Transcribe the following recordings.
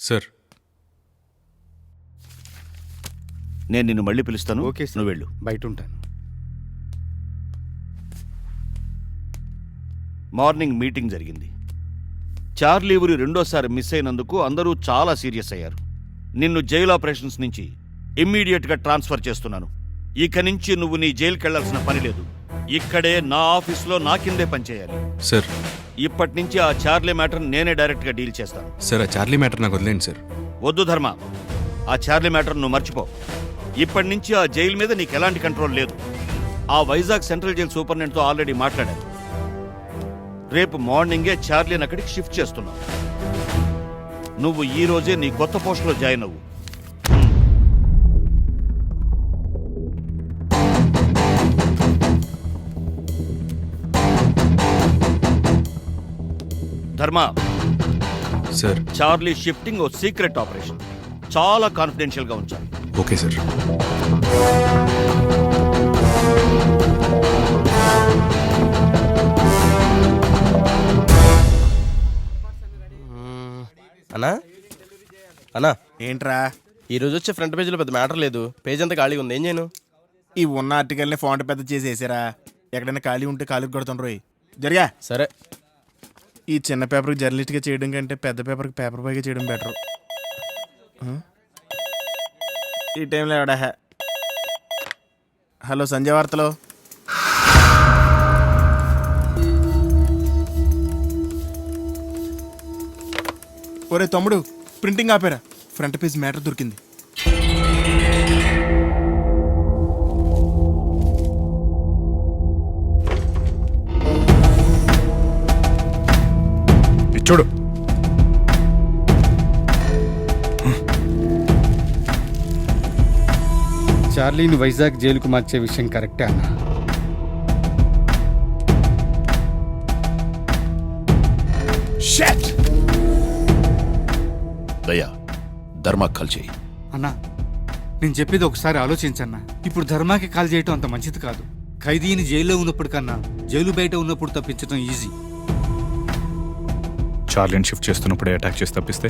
Sir. నేను నిన్ను మళ్ళీ పిలుస్తాను. Okay sir. నువ్వు వెళ్ళు. బయట ఉంటాను. మార్నింగ్ మీటింగ్ జరిగింది. చార్లీ ఊరి రెండోసారి మిస్ అయినందుకు అందరూ చాలా సీరియస్ అయ్యారు. నిన్ను జైలు ఆపరేషన్స్ నుంచి ఇమ్మీడియట్గా ట్రాన్స్ఫర్ చేస్తున్నాను. ఇక నుంచి నువ్వు నీ జైలుకి వెళ్లాల్సిన పని లేదు. ఇక్కడే నా ఆఫీస్లో నా కిందే పనిచేయాలి. సార్. ఇప్పటి నుంచి ఆ చార్లీ మ్యాటర్ నేనే డైరెక్ట్గా డీల్ చేస్తాను. సార్, ఆ చార్లీ మ్యాటర్ నాకు వదిలేండి సార్. వద్దు ధర్మ, ఆ చార్లీ మ్యాటర్ నువ్వు మర్చిపో. ఇప్పటి నుంచి ఆ జైలు మీద నీకు ఎలాంటి కంట్రోల్ లేదు. ఆ వైజాగ్ సెంట్రల్ జైలు సూపరింటెండెంట్తో ఆల్రెడీ మాట్లాడాను. రేపు మార్నింగే చార్లీని అక్కడికి షిఫ్ట్ చేస్తున్నావు. నువ్వు ఈ రోజే నీ కొత్త పోస్టులో జాయిన్ అవ్వు. ధర్మ సార్. చార్లీ షిఫ్టింగ్ ఓ సీక్రెట్ ఆపరేషన్. చాలా కాన్ఫిడెన్షియల్ గా ఉంచాలి. Okay sir. అన్నా అన్నా ఏంట్రా ఈరోజు వచ్చే ఫ్రంట్ పేజీలో పెద్ద మ్యాటర్ లేదు. పేజ్ అంతా ఖాళీగా ఉంది. ఏం చేయను? ఈ ఉన్న ఆర్టికల్ని ఫాంట్ పెద్ద చేసేసారా? ఎక్కడైనా ఖాళీ ఉంటే ఖాళీ కొడుతుండ్రోయ్. జరిగా సరే. ఈ చిన్న పేపర్కి జర్నలిస్ట్గా చేయడం కంటే పెద్ద పేపర్కి పేపర్ పైగా చేయడం బెటర్. ఈ టైంలో ఎవడా? హలో, సంజయ్ వార్తలో. ఒరే తమ్ముడు, ప్రింటింగ్ ఆపేరా. ఫ్రంట్ పేజ్ మ్యాటర్ దొరికింది. చూడు. చార్లీని వైజాగ్ జైలుకు మార్చే విషయం కరెక్టే అన్నా. దయా, ధర్మా కాల్ చేయి. అన్నా, నేను చెప్పేది ఒకసారి ఆలోచించన్నా. ఇప్పుడు ధర్మాకి కాల్ చేయటం అంత మంచిది కాదు. ఖైదీని జైల్లో ఉన్నప్పుడు కన్నా జైలు బయట ఉన్నప్పుడు తప్పించడం ఈజీ. చార్లీని షిఫ్ట్ చేస్తున్నప్పుడే అటాక్ చేసి తప్పిస్తే?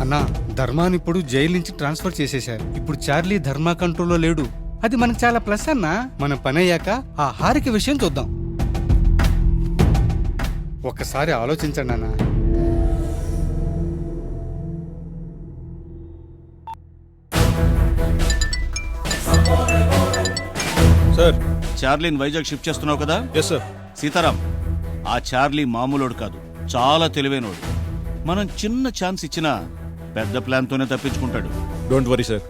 అన్నా, ధర్మాని ఇప్పుడు జైలు నుంచి ట్రాన్స్ఫర్ చేసేశారు. ఇప్పుడు చార్లీ ధర్మా కంట్రోల్లో లేడు. అది మనకు చాలా ప్లస్ అన్నా. మన పని అయ్యాక ఆ హారిక విషయం చూద్దాం. ఒక్కసారి ఆలోచించండి అన్నా. సార్, చార్లీని వైజాగ్ షిఫ్ట్ చేస్తున్నావు కదా? Yes sir. సీతారాం, ఆ చార్లీ మామూలోడు కాదు, చాలా తెలివైనోడు. మనం చిన్న ఛాన్స్ ఇచ్చినా పెద్ద ప్లాన్తోనే తప్పించుకుంటాడు. Don't worry sir.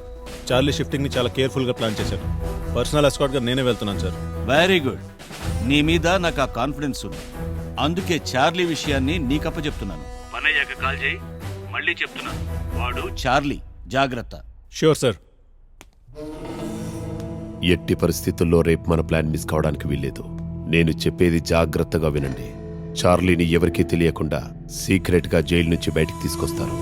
చార్లీ షిఫ్టింగ్ని చాలా కేర్ఫుల్గా ప్లాన్ చేశారు. పర్సనల్ ఎస్కార్ట్గా నేనే వెళ్తున్నాను సార్. Very good. నీ మీద నాకు ఆ కాన్ఫిడెన్స్ ఉంది. అందుకే చార్లీ విషయాన్ని నీకప్ప చెప్తున్నాను. పనయ్యాక కాల్ చేయి. మళ్ళీ చెప్తున్నాను, వాడు చార్లీ. జాగ్రత్త. Sure sir. ఎట్టి పరిస్థితుల్లో రేపు మన ప్లాన్ మిస్ కావడానికి వీల్లేదు. నేను చెప్పేది జాగ్రత్తగా వినండి. చార్లీని ఎవరికీ తెలియకుండా సీక్రెట్గా జైలు నుంచి బయటికి తీసుకొస్తారు.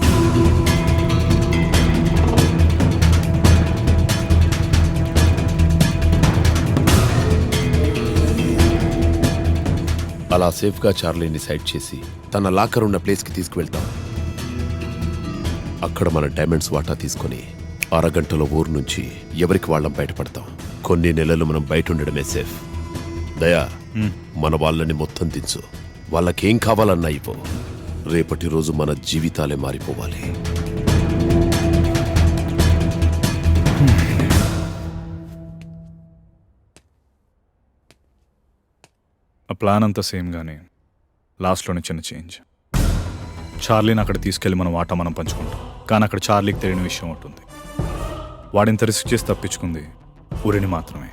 అలా సేఫ్గా చార్లీని సైడ్ చేసి తన లాకర్ ఉన్న ప్లేస్కి తీసుకువెళ్తాం. అక్కడ మన డైమండ్స్ వాటా తీసుకొని అరగంటలో ఊరు నుంచి ఎవరికి వాళ్ళం బయటపడతాం. కొన్ని నెలలు మనం బయట ఉండడమే సేఫ్. దయా, మన వాళ్ళని మొత్తం దించు. వాళ్ళకేం కావాలన్నా ఇవ్వు. రేపటి రోజు మన జీవితాలే మారిపోవాలి. ఆ ప్లాన్ అంతా సేమ్ గానీ లాస్ట్లోనే చిన్న చేంజ్. చార్లీని అక్కడ తీసుకెళ్లి మన వాటా మనం పంచుకుంటాం. కానీ అక్కడ చార్లీకి తెలియని విషయం ఉంటుంది. వాడింత రిస్క్ చేసి తప్పించుకుంది ఊరిని మాత్రమే,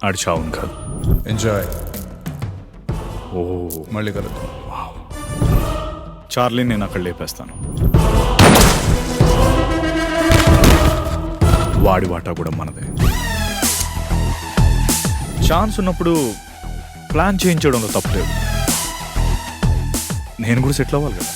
ఆడి చావును కాదు. ఎంజాయ్. ఓ, మళ్ళీ కలుద్దాం. చార్లీని నేను అక్కడ లేపేస్తాను. వాడి వాటా కూడా మనదే. ఛాన్స్ ఉన్నప్పుడు ప్లాన్ చేయించడంలో తప్పలేదు. నేను కూడా సెటిల్ అవ్వాలి కదా.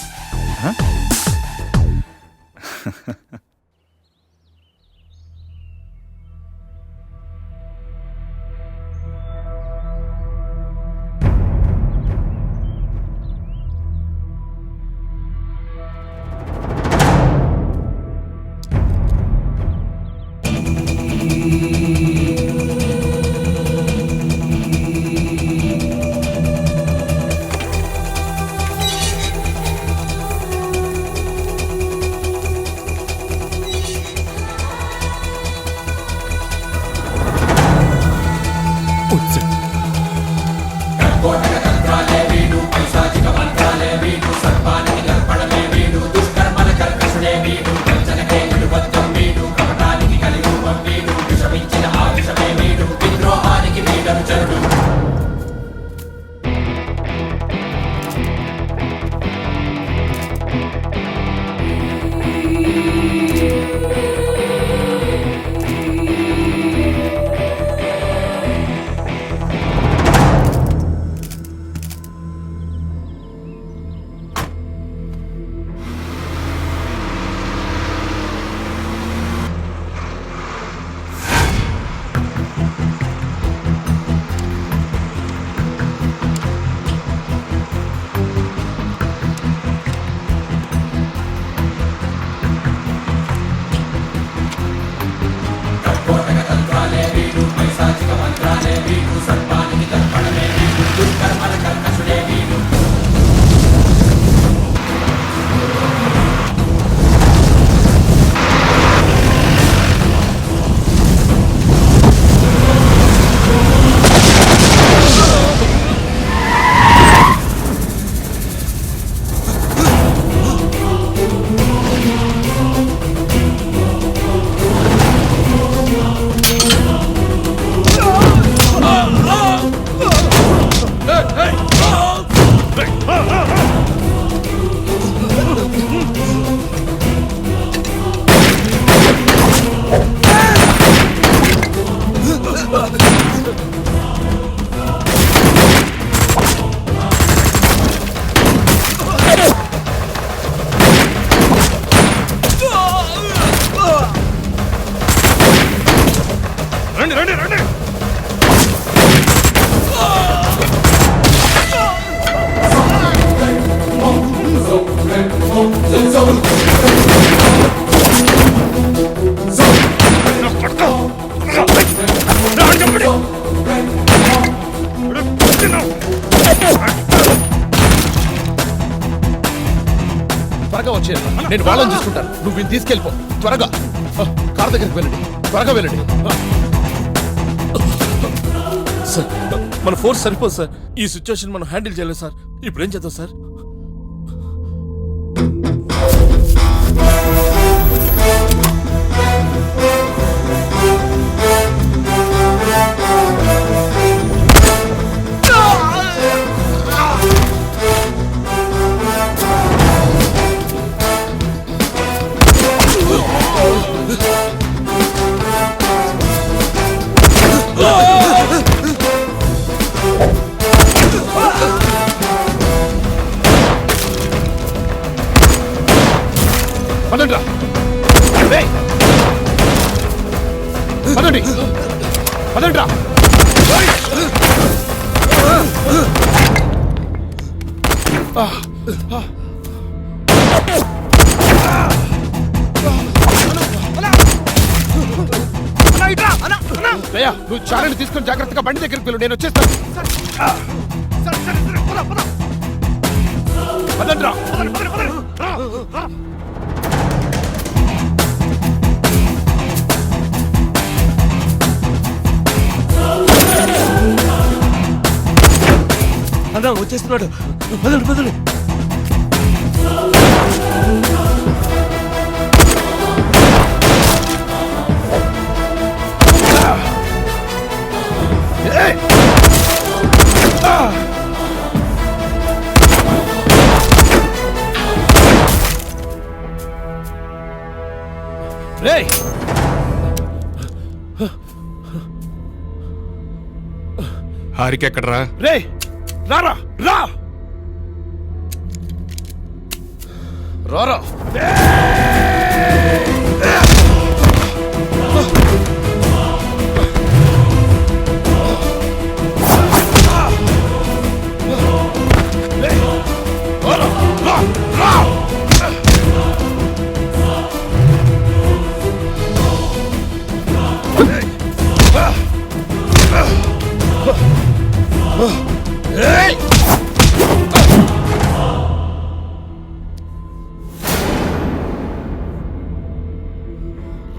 త్వరగా వచ్చేయండి. నేను వాళ్ళని చూసుకుంటాను. నువ్వు వీళ్ళు తీసుకెళ్ళిపో త్వరగా. కార్ దగ్గరికి వెళ్ళండి, త్వరగా వెళ్ళండి. సార్ మన ఫోర్స్ సరిపోదు సార్. ఈ సిచ్యువేషన్ మనం హ్యాండిల్ చేయలేదు సార్. ఇప్పుడు ఏం చేద్దాం సార్? పదండ్రా. రేయ్, పదండి, పదండ్రా. దయా, నువ్వు చాలని తీసుకొని జాగ్రత్తగా బండి దగ్గరికి వెళ్ళు. నేను వచ్చేస్తాను. పదండ్రా. అన్నా వచ్చేస్తున్నాడు. పదండి పదండి. రేయ్, హారిక ఎక్కడరా? రేయ్, రారా, రా, రారా.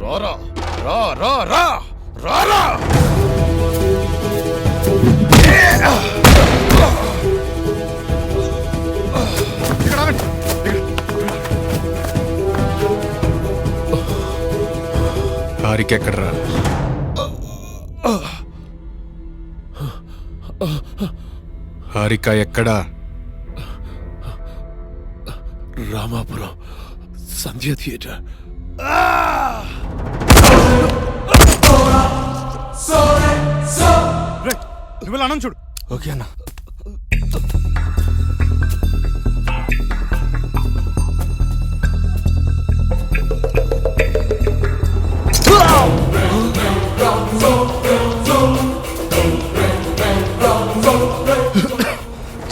రారా, రా, రా, రా, రారా. హారిక ఎక్కడరా? హారిక ఎక్కడా? రామాపురం సంధ్య థియేటర్. నువ్వు అన్నం చూడు. ఓకే అన్న.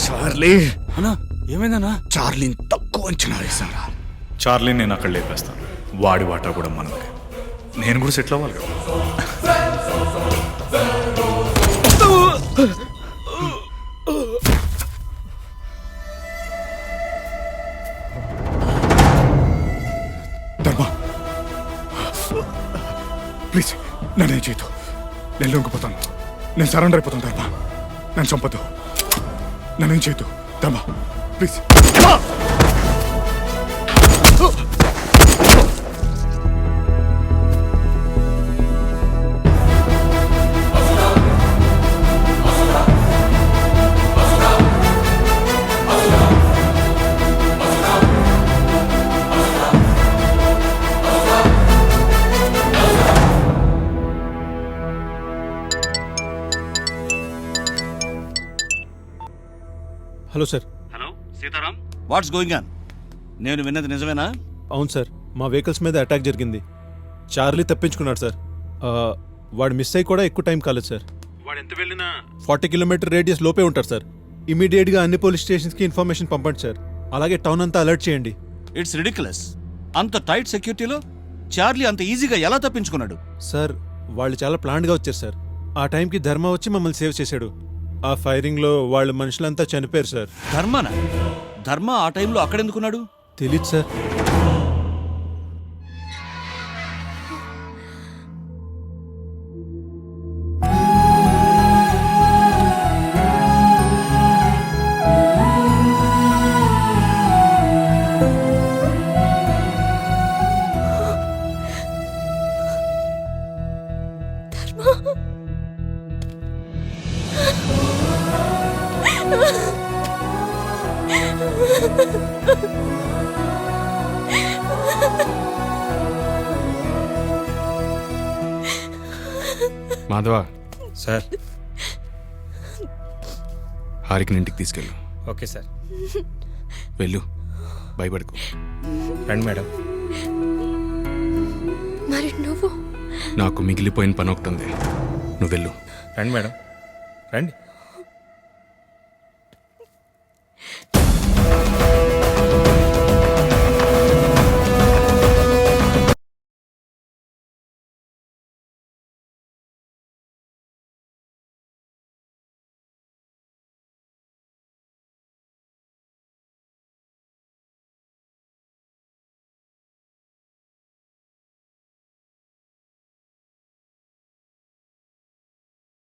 చార్లీ అన్నా ఏమైందన్నా? చార్లీని తక్కువ అంచనా వేశారా? చార్లీని నేను అక్కడ లేపేస్తాను. వాడి వాటా కూడా మనకే. నేను కూడా సెటిల్ అవ్వాలి కదా. ధర్మ, ప్లీజ్ నన్నేం చేయదు. నేను లొంగిపోతాను. నేను సరెండర్ అయిపోతాను. ధర్మ, నన్ను చంపద్దు. నన్నేం చేయదు. ధర్మ, please. Hello sir. Hello Sitaram, what's going on? నేను విన్నది నిజమేనా? అవును సార్, మా వెహికల్స్ మీద అటాక్ జరిగింది. చార్లీ తప్పించుకున్నాడు సార్. వాడు మిస్ అయ్యి కూడా ఎక్కువ టైం కాలేదు సార్. వాడు ఎంత వెళ్ళినా 40 కిలోమీటర్ రేడియస్ లోపే ఉంటారు సార్. ఇమీడియట్గా అన్ని పోలీస్ స్టేషన్స్కి ఇన్ఫర్మేషన్ పంపండి సార్. అలాగే టౌన్ అంతా అలర్ట్ చేయండి. It's ridiculous. అంత టైట్ సెక్యూరిటీలో చార్లీ అంత ఈజీగా ఎలా తప్పించుకున్నాడు? సార్, వాళ్ళు చాలా ప్లాన్డ్గా వచ్చారు సార్. ఆ టైంకి ధర్మ వచ్చి మమ్మల్ని సేవ్ చేశాడు. ఆ ఫైరింగ్లో వాళ్ళ మనుషులంతా చనిపోయారు సార్. ధర్మనా? ధర్మ ఆ టైంలో అక్కడెందుకున్నాడు? తెలీదు సార్. మాధవ, సార్. హారికని ఇంటికి తీసుకెళ్ళు. Okay sir. వెళ్ళు, భయపడకు. రండి మేడం. మరి నువ్వు? నాకు మిగిలిపోయిన పని ఒకటి ఉంది, నువ్వు వెళ్ళు. రండి మేడం, రండి.